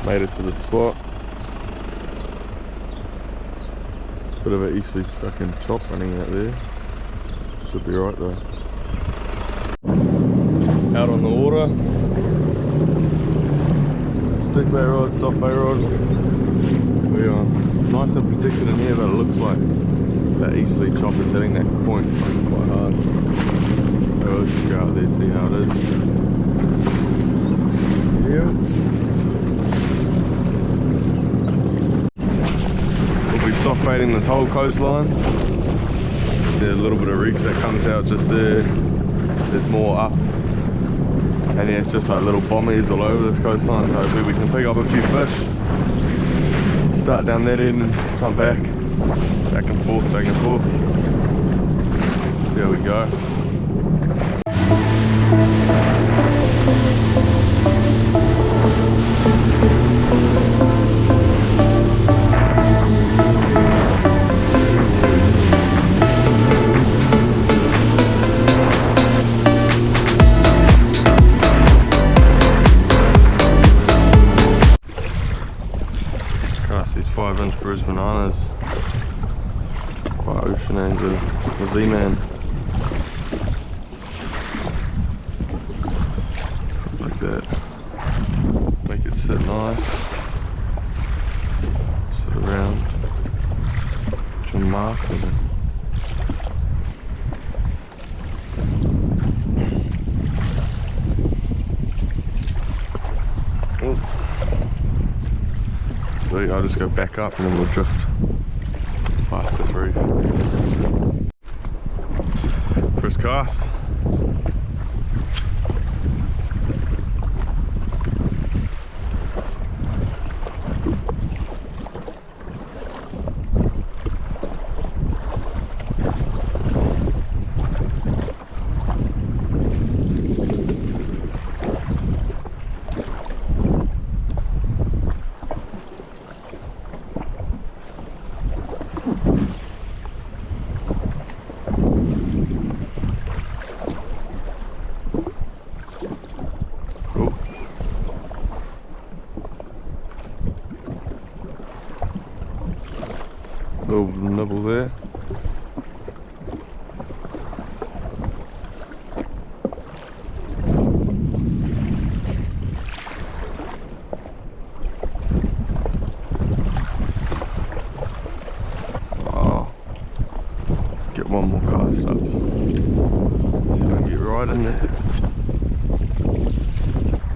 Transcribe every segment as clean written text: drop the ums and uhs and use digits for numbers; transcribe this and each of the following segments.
Made it to the spot. Bit of an Eastleigh fucking chop running out there. Should be right though. Out on the water. Stick bait rod, soft bait rod. We are nice and protected in here, but it looks like that Eastleigh chop is hitting that point quite hard. So let's just go out there, see how it is. Yeah. We'll be soft baiting this whole coastline. See a little bit of reef that comes out just there. There's more up. And yeah, it's just like little bombies all over this coastline, so hopefully we can pick up a few fish. Start down that end and come back and forth, back and forth. See how we go. These 5-inch bruised bananas, quite ocean angel, the Z-man. Like that, make it sit nice, sit around, some mark with it. Sweet, I'll just go back up and then we'll drift past this reef. First cast. Little nibble there. Oh, get one more cast up. See if I can get right in there.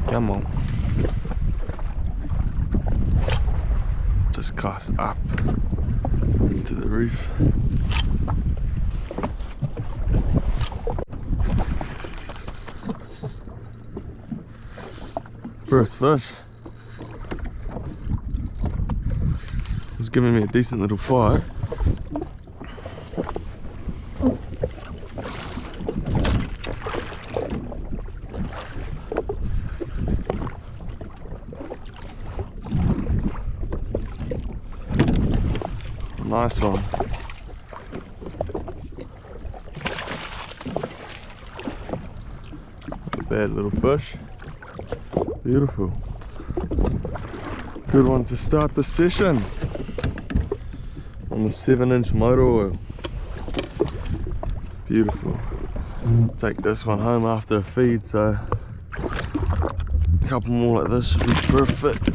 Come on. Just cast up into the reef. First fish. It's giving me a decent little fight. Nice one. Not a bad little fish. Beautiful. Good one to start the session on the 7-inch motor oil. Beautiful. Take this one home after a feed, so a couple more like this should be perfect.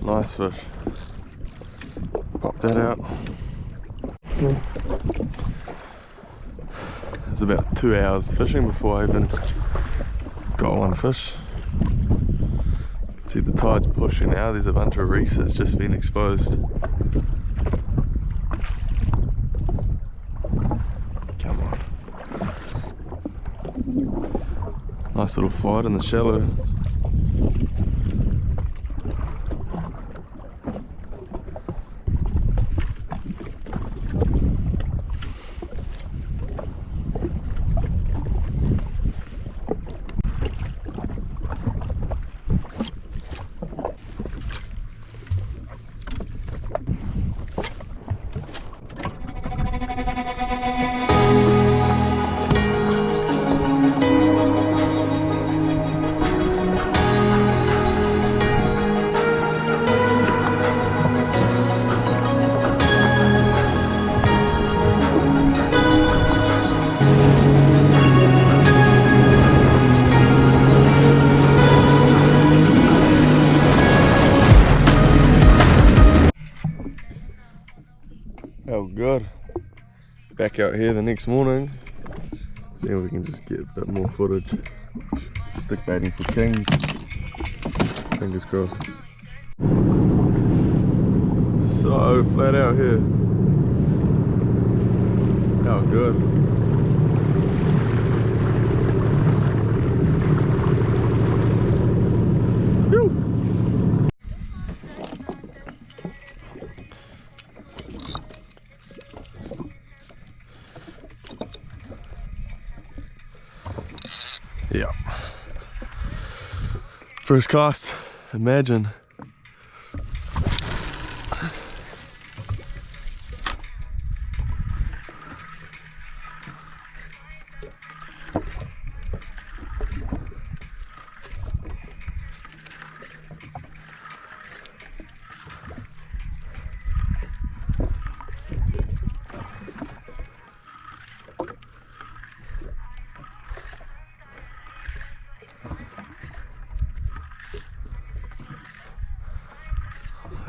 Nice fish. Pop that out. It's about 2 hours fishing before I even got one fish. See the tide's pushing now, there's a bunch of reefs that's just been exposed. Come on. Nice little fight in the shallow. back out here the next morning. See if we can just get a bit more footage. Stick baiting for kings. Fingers crossed. So flat out here. Oh, good. Whew. Yeah. First cast, imagine.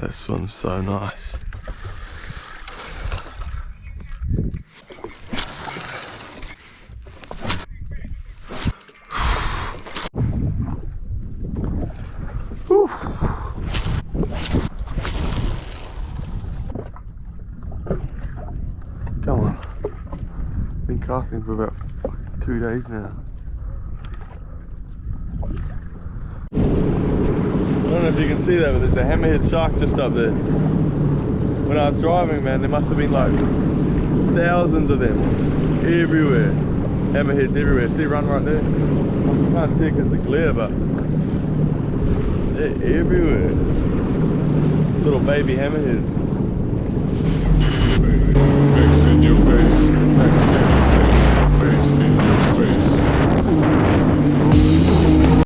This one's so nice. Whew. Come on. Been casting for about 2 days now. I don't know if you can see that, but there's a hammerhead shark just up there. When I was driving, man, there must have been like thousands of them everywhere. Hammerheads everywhere. See, run right there. You can't see it because of the glare, but they're everywhere. Little baby hammerheads.